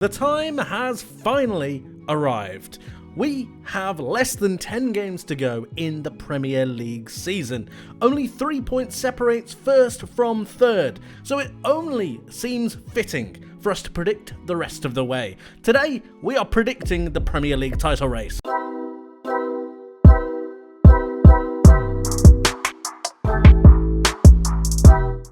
The time has finally arrived. We have less than 10 games to go in the Premier League season. Only 3 points separates first from third, so it only seems fitting for us to predict the rest of the way. Today, we are predicting the Premier League title race.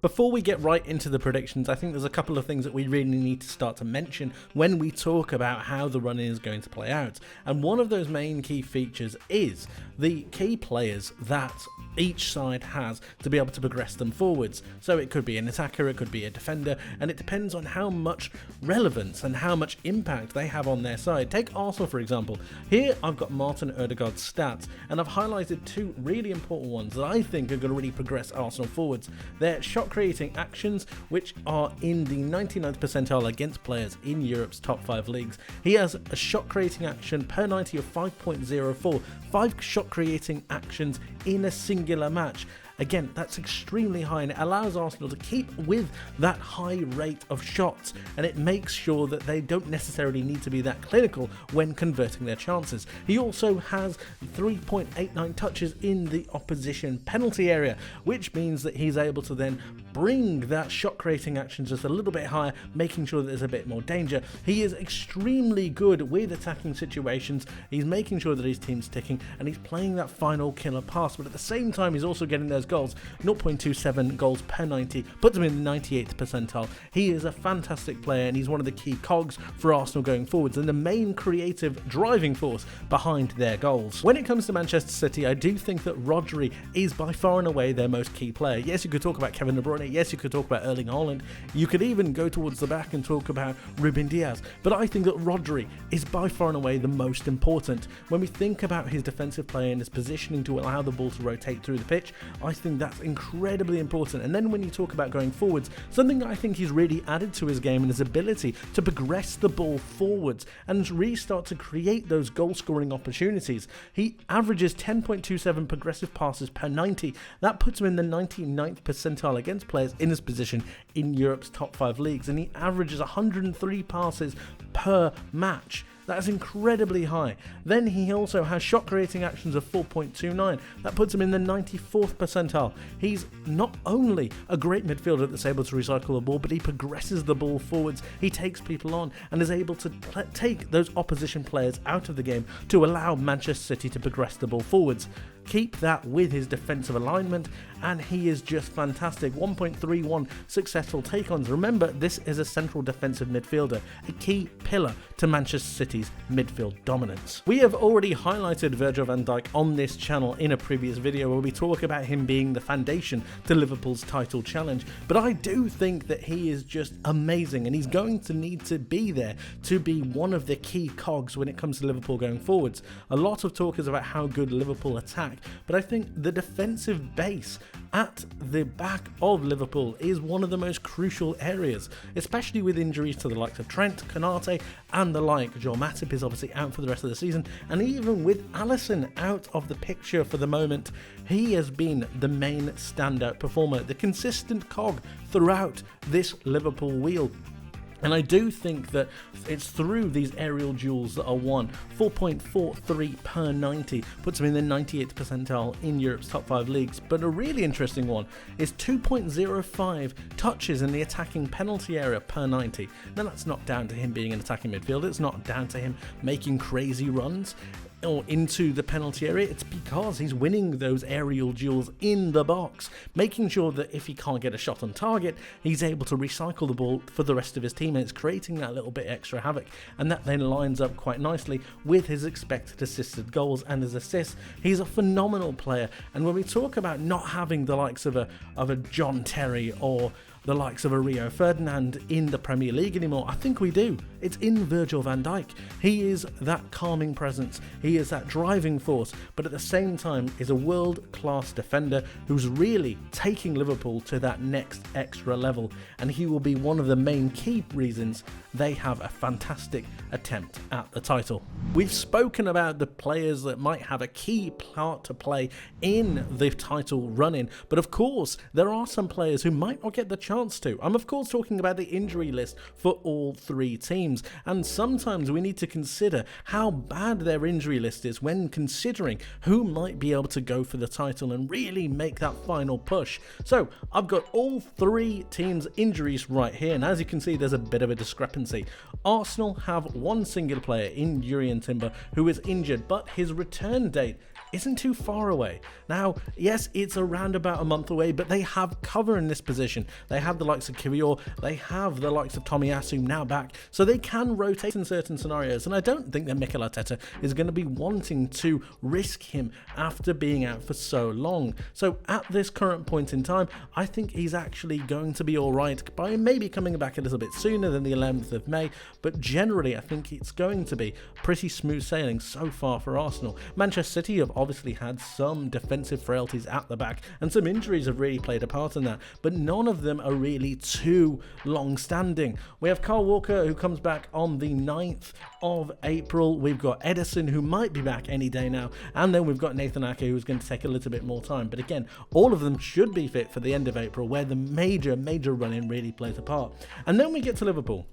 Before we get right into the predictions, I think there's a couple of things that we really need to start to mention when we talk about how the run-in is going to play out. And one of those main key features is the key players that each side has to be able to progress them forwards. So it could be an attacker, it could be a defender, and it depends on how much relevance and how much impact they have on their side. Take Arsenal, for example. Here I've got Martin Odegaard's stats, and I've highlighted two really important ones that I think are going to really progress Arsenal forwards. They're shot creating actions, which are in the 99th percentile against players in Europe's top 5 leagues. He has a shot creating action per 90 of 5.04, 5 shot creating actions in a singular match. Again, that's extremely high, and it allows Arsenal to keep with that high rate of shots, and it makes sure that they don't necessarily need to be that clinical when converting their chances. He also has 3.89 touches in the opposition penalty area, which means that he's able to then bring that shot creating action just a little bit higher, making sure that there's a bit more danger. He is extremely good with attacking situations. He's making sure that his team's ticking, and he's playing that final killer pass, but at the same time he's also getting those goals. 0.27 goals per 90 puts him in the 98th percentile. He is a fantastic player, and he's one of the key cogs for Arsenal going forwards and the main creative driving force behind their goals. When it comes to Manchester City, I do think that Rodri is by far and away their most key player. Yes, you could talk about Kevin De Bruyne. Yes, you could talk about Erling Haaland. You could even go towards the back and talk about Ruben Diaz. But I think that Rodri is by far and away the most important. When we think about his defensive play and his positioning to allow the ball to rotate through the pitch, I think that's incredibly important. And then when you talk about going forwards, something I think he's really added to his game and his ability to progress the ball forwards and really start to create those goal scoring opportunities. He averages 10.27 progressive passes per 90. That puts him in the 99th percentile against players in his position in Europe's top 5 leagues, and he averages 103 passes per match. That is incredibly high. Then he also has shot creating actions of 4.29. That puts him in the 94th percentile. He's not only a great midfielder that's able to recycle the ball, but he progresses the ball forwards. He takes people on and is able to take those opposition players out of the game to allow Manchester City to progress the ball forwards. Keep that with his defensive alignment, and he is just fantastic. 1.31 successful take-ons. Remember, this is a central defensive midfielder, a key pillar to Manchester City's midfield dominance. We have already highlighted Virgil van Dijk on this channel in a previous video where we talk about him being the foundation to Liverpool's title challenge, but I do think that he is just amazing, and he's going to need to be there to be one of the key cogs when it comes to Liverpool going forwards. A lot of talk is about how good Liverpool attack, but I think the defensive base at the back of Liverpool is one of the most crucial areas, especially with injuries to the likes of Trent, Konate and the like. Joel Matip is obviously out for the rest of the season, and even with Alisson out of the picture for the moment, he has been the main standout performer, the consistent cog throughout this Liverpool wheel. And I do think that it's through these aerial duels that are won. 4.43 per 90 puts him in the 98th percentile in Europe's top 5 leagues. But a really interesting one is 2.05 touches in the attacking penalty area per 90. Now, that's not down to him being an attacking midfielder. It's not down to him making crazy runs or into the penalty area. It's because he's winning those aerial duels in the box, making sure that if he can't get a shot on target, he's able to recycle the ball for the rest of his team, and it's creating that little bit extra havoc, and that then lines up quite nicely with his expected assisted goals and his assists. He's a phenomenal player, and when we talk about not having the likes of a John Terry or the likes of a Rio Ferdinand in the Premier League anymore, I think we do. It's in Virgil van Dijk. He is that calming presence, he is that driving force, but at the same time is a world-class defender who's really taking Liverpool to that next extra level, and he will be one of the main key reasons they have a fantastic attempt at the title. We've spoken about the players that might have a key part to play in the title run-in, but of course there are some players who might not get the chance to. I'm of course talking about the injury list for all three teams. teams, and sometimes we need to consider how bad their injury list is when considering who might be able to go for the title and really make that final push. So I've got all three teams' injuries right here, and as you can see, there's a bit of a discrepancy. Arsenal have one singular player in Jurrien Timber who is injured, but his return date isn't too far away. Now, yes, it's around about a month away, but they have cover in this position. They have the likes of Kiwior, they have the likes of Tomiyasu now back, so they can rotate in certain scenarios, and I don't think that Mikel Arteta is going to be wanting to risk him after being out for so long. So at this current point in time, I think he's actually going to be alright by maybe coming back a little bit sooner than the 11th of May, but generally I think it's going to be pretty smooth sailing so far for Arsenal. Manchester City have obviously had some defensive frailties at the back, and some injuries have really played a part in that, but none of them are really too long-standing. We have Kyle Walker, who comes back on the 9th of April. We've got Ederson, who might be back any day now, and then we've got Nathan Ake, who's going to take a little bit more time. But again, all of them should be fit for the end of April, where the major run-in really plays a part. And then we get to Liverpool,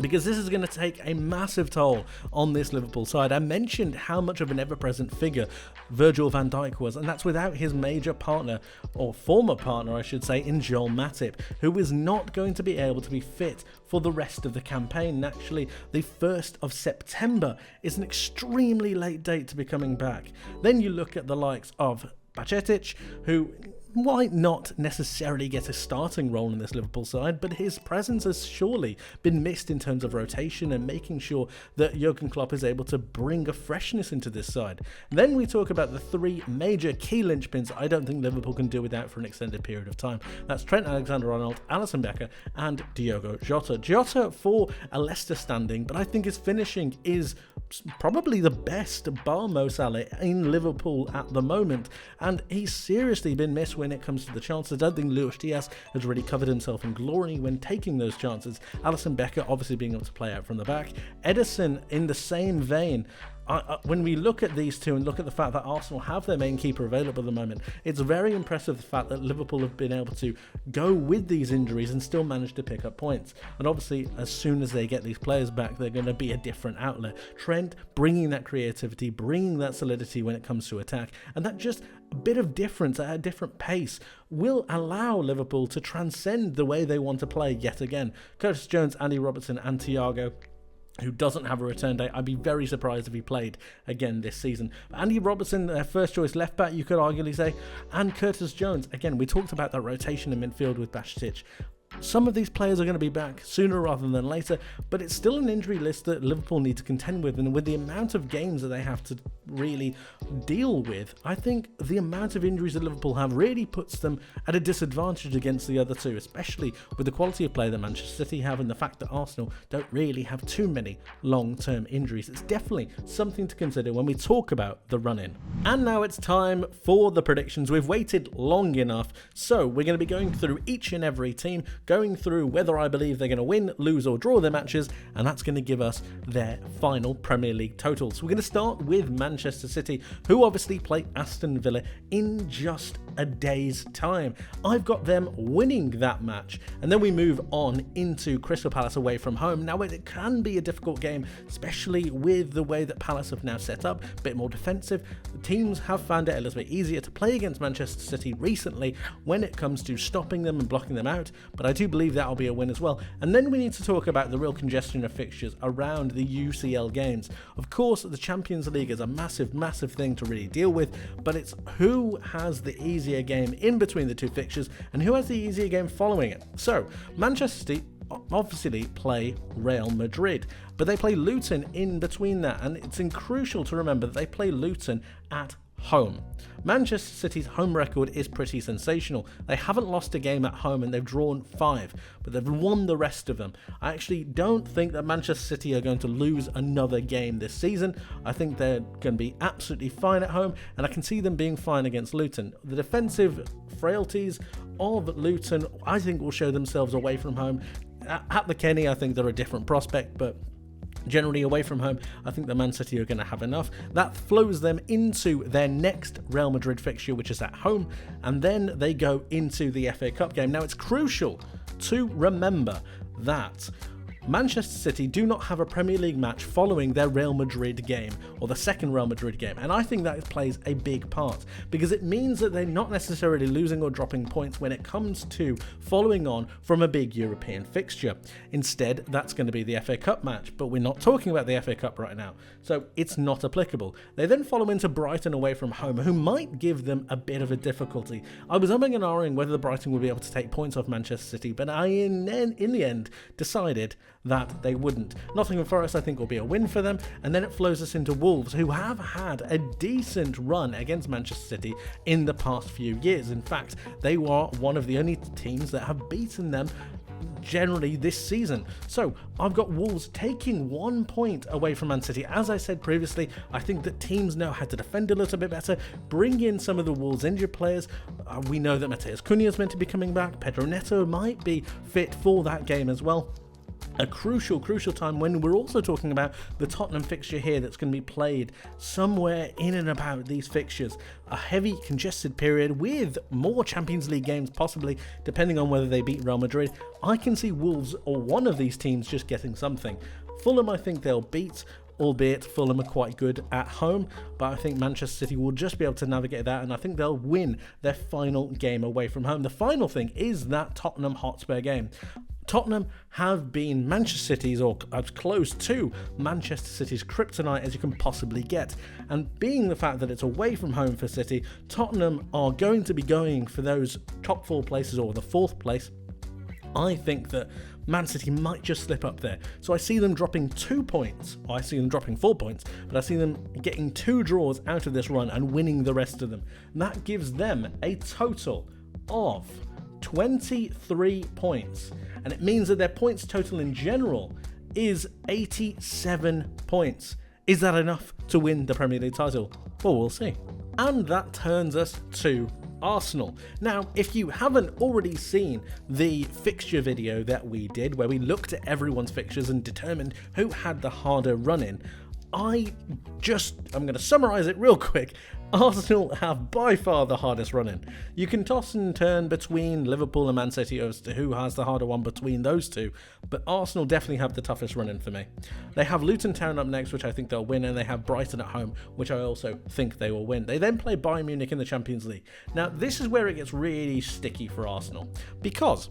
because this is going to take a massive toll on this Liverpool side. I mentioned how much of an ever-present figure Virgil van Dijk was, and that's without his major partner, or former partner I should say, in Joel Matip, who is not going to be able to be fit for the rest of the campaign. Naturally, the 1st of September is an extremely late date to be coming back. Then you look at the likes of Bajcetic, who might not necessarily get a starting role in this Liverpool side, but his presence has surely been missed in terms of rotation and making sure that Jurgen Klopp is able to bring a freshness into this side. Then we talk about the three major key linchpins I don't think Liverpool can do without for an extended period of time. That's Trent Alexander-Arnold, Alisson Becker and Diogo Jota. Jota for a Leicester standing, but I think his finishing is probably the best bar Mo Salah in Liverpool at the moment, and he's seriously been missed when it comes to the chances. I don't think Luis Diaz has really covered himself in glory when taking those chances. Alisson Becker obviously being able to play out from the back. Ederson in the same vein. When we look at these two and look at the fact that Arsenal have their main keeper available at the moment, it's very impressive the fact that Liverpool have been able to go with these injuries and still manage to pick up points. And obviously, as soon as they get these players back, they're going to be a different outlet. Trent bringing that creativity, bringing that solidity when it comes to attack, and that just a bit of difference at a different pace will allow Liverpool to transcend the way they want to play yet again. Curtis Jones, Andy Robertson and Thiago, who doesn't have a return date. I'd be very surprised if he played again this season. Andy Robertson, their first choice left back, you could arguably say, and Curtis Jones. Again, we talked about that rotation in midfield with Bajcetic. Some of these players are going to be back sooner rather than later, but it's still an injury list that Liverpool need to contend with, and with the amount of games that they have to really deal with, I think the amount of injuries that Liverpool have really puts them at a disadvantage against the other two, especially with the quality of play that Manchester City have and the fact that Arsenal don't really have too many long-term injuries. It's definitely something to consider when we talk about the run-in. And now it's time for the predictions. We've waited long enough, so we're going to be going through each and every team, going through whether I believe they're going to win, lose or draw their matches, and that's going to give us their final Premier League totals. We're going to start with Manchester City, who obviously play Aston Villa in just a day's time. I've got them winning that match, and then we move on into Crystal Palace away from home. Now, it can be a difficult game, especially with the way that Palace have now set up, a bit more defensive. The teams have found it a little bit easier to play against Manchester City recently when it comes to stopping them and blocking them out, but I do believe that'll be a win as well. And then we need to talk about the real congestion of fixtures around the UCL games. Of course, the Champions League is a massive thing to really deal with, but it's who has the easier game in between the two fixtures and who has the easier game following it. So, Manchester City obviously play Real Madrid, but they play Luton in between that, and it's crucial to remember that they play Luton at home. Manchester City's home record is pretty sensational. They haven't lost a game at home and they've drawn 5, but they've won the rest of them. I actually don't think that Manchester City are going to lose another game this season. I think they're going to be absolutely fine at home, and I can see them being fine against Luton. The defensive frailties of Luton, I think, will show themselves away from home. At the Kenny, I think they're a different prospect, but generally away from home, I think the Man City are going to have enough. That flows them into their next Real Madrid fixture, which is at home, and then they go into the FA Cup game. Now, it's crucial to remember that Manchester City do not have a Premier League match following their Real Madrid game, or the second Real Madrid game, and I think that plays a big part, because it means that they're not necessarily losing or dropping points when it comes to following on from a big European fixture. Instead, that's going to be the FA Cup match, but we're not talking about the FA Cup right now, so it's not applicable. They then follow into Brighton away from home, who might give them a bit of a difficulty. I was umming and ahhing whether the Brighton would be able to take points off Manchester City, but I in the end decided that they wouldn't. Nottingham Forest I think will be a win for them, and then it flows us into Wolves, who have had a decent run against Manchester City in the past few years. In fact, they were one of the only teams that have beaten them generally this season. So I've got Wolves taking 1 point away from Man City. As I said previously, I think that teams know how to defend a little bit better, bring in some of the Wolves injured players. We know that Mateus Cunha is meant to be coming back. Pedro Neto might be fit for that game as well. A crucial time when we're also talking about the Tottenham fixture here that's going to be played somewhere in and about these fixtures. A heavy congested period with more Champions League games possibly, depending on whether they beat Real Madrid. I can see Wolves or one of these teams just getting something. Fulham I think they'll beat, albeit Fulham are quite good at home, but I think Manchester City will just be able to navigate that, and I think they'll win their final game away from home. The final thing is that Tottenham Hotspur game. Tottenham have been Manchester City's, or as close to Manchester City's kryptonite as you can possibly get. And being the fact that it's away from home for City, Tottenham are going to be going for those top 4 places or the 4th place. I think that Man City might just slip up there. So I see them dropping 2 points. I see them dropping 4 points, but I see them getting 2 draws out of this run and winning the rest of them. And that gives them a total of 23 points. And it means that their points total in general is 87 points. Is that enough to win the Premier League title? Well, we'll see. And that turns us to Arsenal. Now, if you haven't already seen the fixture video that we did, where we looked at everyone's fixtures and determined who had the harder run-in, I'm going to summarise it real quick. Arsenal have by far the hardest run-in. You can toss and turn between Liverpool and Man City as to who has the harder one between those two, but Arsenal definitely have the toughest run-in for me. They have Luton Town up next, which I think they'll win, and they have Brighton at home, which I also think they will win. They then play Bayern Munich in the Champions League. Now, this is where it gets really sticky for Arsenal, because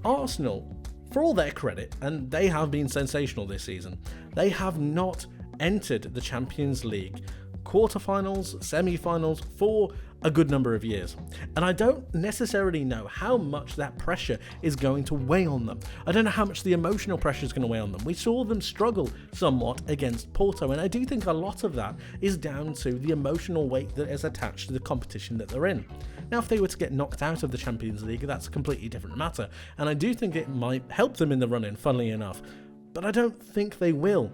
Arsenal, for all their credit, and they have been sensational this season, they have not entered the Champions League quarterfinals, semi-finals for a good number of years. And I don't necessarily know how much that pressure is going to weigh on them. I don't know how much the emotional pressure is going to weigh on them. We saw them struggle somewhat against Porto, and I do think a lot of that is down to the emotional weight that is attached to the competition that they're in. Now, if they were to get knocked out of the Champions League, that's a completely different matter, and I do think it might help them in the run-in, funnily enough, but I don't think they will.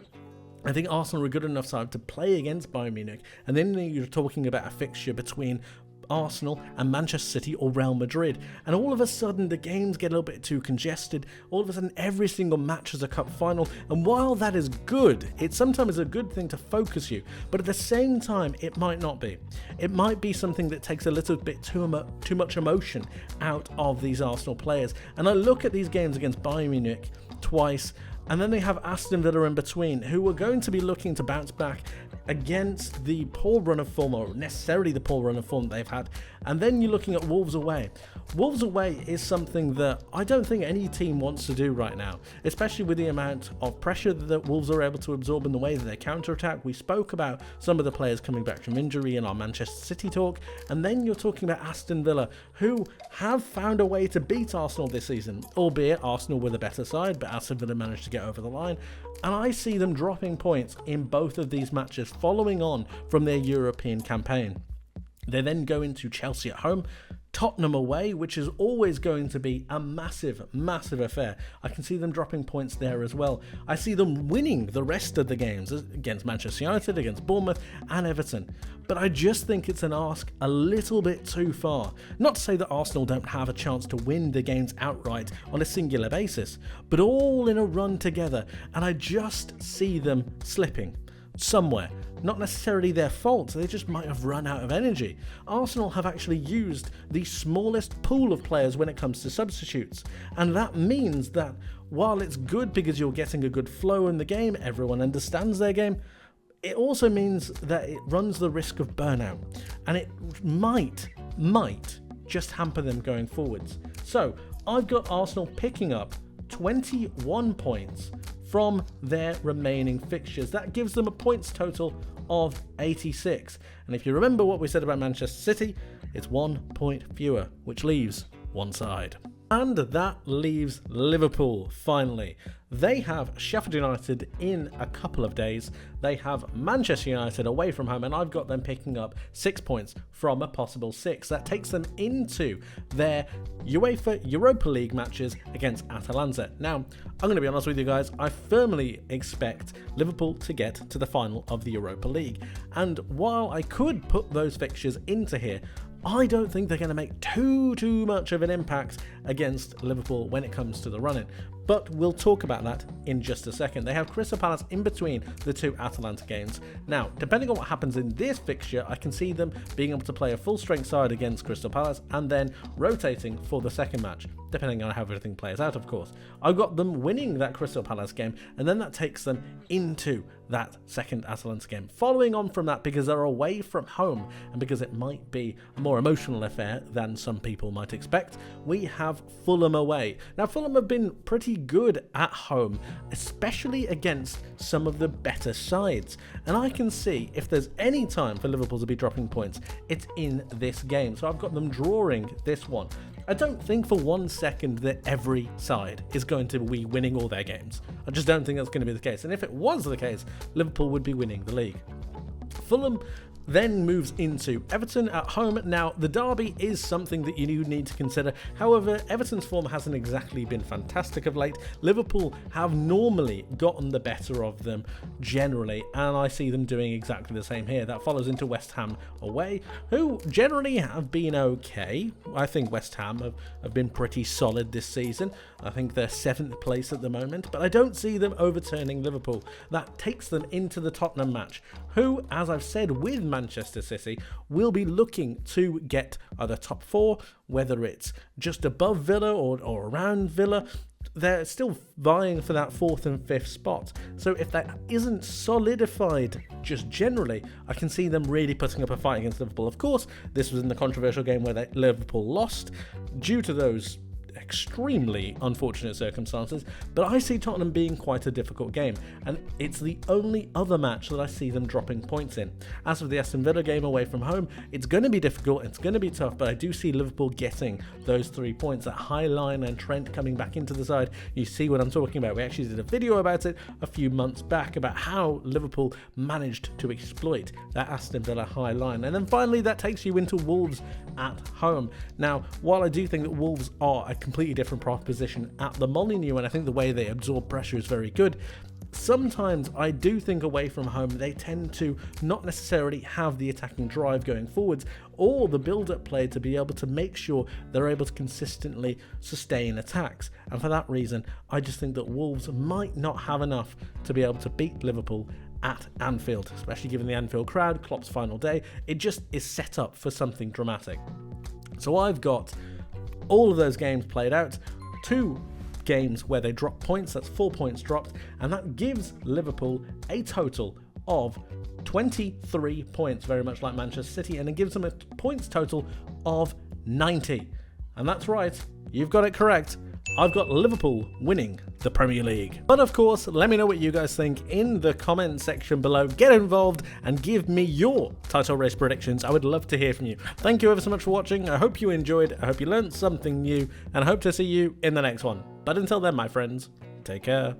I think Arsenal are good enough side to play against Bayern Munich, and then you're talking about a fixture between Arsenal and Manchester City or Real Madrid, and all of a sudden the games get a little bit too congested. All of a sudden every single match is a cup final, and while that is good, it sometimes is a good thing to focus you, but at the same time it might not be. It might be something that takes a little bit too much emotion out of these Arsenal players. And I look at these games against Bayern Munich twice, and then they have Aston Villa in between, who are going to be looking to bounce back against the poor run of form, or necessarily the poor run of form they've had. And then you're looking at Wolves away. Wolves away is something that I don't think any team wants to do right now, especially with the amount of pressure that Wolves are able to absorb in the way that they counter-attack. We spoke about some of the players coming back from injury in our Manchester City talk, and then you're talking about Aston Villa, who have found a way to beat Arsenal this season, albeit Arsenal were the better side, but Aston Villa managed to get over the line, and I see them dropping points in both of these matches following on from their European campaign. They then go into Chelsea at home, Tottenham away, which is always going to be a massive affair. I can see them dropping points there as well. I see them winning the rest of the games against Manchester United, against Bournemouth and Everton. But I just think it's an ask a little bit too far. Not to say that Arsenal don't have a chance to win the games outright on a singular basis, but all in a run together, and I just see them slipping somewhere. Not necessarily their fault, they just might have run out of energy. Arsenal have actually used the smallest pool of players when it comes to substitutes, and that means that while it's good because you're getting a good flow in the game, everyone understands their game, it also means that it runs the risk of burnout, and it might just hamper them going forwards. So I've got Arsenal picking up 21 points from their remaining fixtures. That gives them a points total of 86. And if you remember what we said about Manchester City, it's 1 point fewer, which leaves one side. And that leaves Liverpool, finally. They have Sheffield United in a couple of days. They have Manchester United away from home, and I've got them picking up 6 points from a possible 6. That takes them into their UEFA Europa League matches against Atalanta. Now, I'm going to be honest with you guys, I firmly expect Liverpool to get to the final of the Europa League. And while I could put those fixtures into here, I don't think they're going to make too much of an impact against Liverpool when it comes to the run-in. But we'll talk about that in just a second. They have Crystal Palace in between the two Atalanta games. Now, depending on what happens in this fixture, I can see them being able to play a full-strength side against Crystal Palace and then rotating for the second match, depending on how everything plays out, of course. I've got them winning that Crystal Palace game, and then that takes them into that second Atalanta game. Following on from that, because they're away from home, and because it might be a more emotional affair than some people might expect, we have Fulham away. Now, Fulham have been pretty good at home, especially against some of the better sides. And I can see if there's any time for Liverpool to be dropping points, it's in this game. So I've got them drawing this one. I don't think for 1 second that every side is going to be winning all their games. I just don't think that's going to be the case. And if it was the case, Liverpool would be winning the league. Fulham then moves into Everton at home. Now, the derby is something that you need to consider. However, Everton's form hasn't exactly been fantastic of late. Liverpool have normally gotten the better of them generally, and I see them doing exactly the same here. That follows into West Ham away, who generally have been okay. I think West Ham have been pretty solid this season. I think they're 7th place at the moment, but I don't see them overturning Liverpool. That takes them into the Tottenham match, who, as I've said, with Manchester City, will be looking to get either top 4, whether it's just above Villa or around Villa. They're still vying for that 4th and 5th spot. So if that isn't solidified just generally, I can see them really putting up a fight against Liverpool. Of course, this was in the controversial game where Liverpool lost due to those extremely unfortunate circumstances, but I see Tottenham being quite a difficult game, and it's the only other match that I see them dropping points in. As for the Aston Villa game away from home, it's going to be difficult, it's going to be tough, but I do see Liverpool getting those 3 points. That high line and Trent coming back into the side, you see what I'm talking about. We actually did a video about it a few months back about how Liverpool managed to exploit that Aston Villa high line. And then finally, that takes you into Wolves at home. Now, while I do think that Wolves are a completely different proposition at the Molineux, and I think the way they absorb pressure is very good, sometimes I do think away from home they tend to not necessarily have the attacking drive going forwards or the build-up play to be able to make sure they're able to consistently sustain attacks. And for that reason, I just think that Wolves might not have enough to be able to beat Liverpool at Anfield, especially given the Anfield crowd, Klopp's final day. It just is set up for something dramatic. So I've got all of those games played out, 2 games where they drop points, that's 4 points dropped, and that gives Liverpool a total of 23 points, very much like Manchester City, and it gives them a points total of 90. And that's right, you've got it correct. I've got Liverpool winning the Premier League. But of course, let me know what you guys think in the comment section below. Get involved and give me your title race predictions. I would love to hear from you. Thank you ever so much for watching. I hope you enjoyed. I hope you learned something new, and I hope to see you in the next one. But until then, my friends, take care.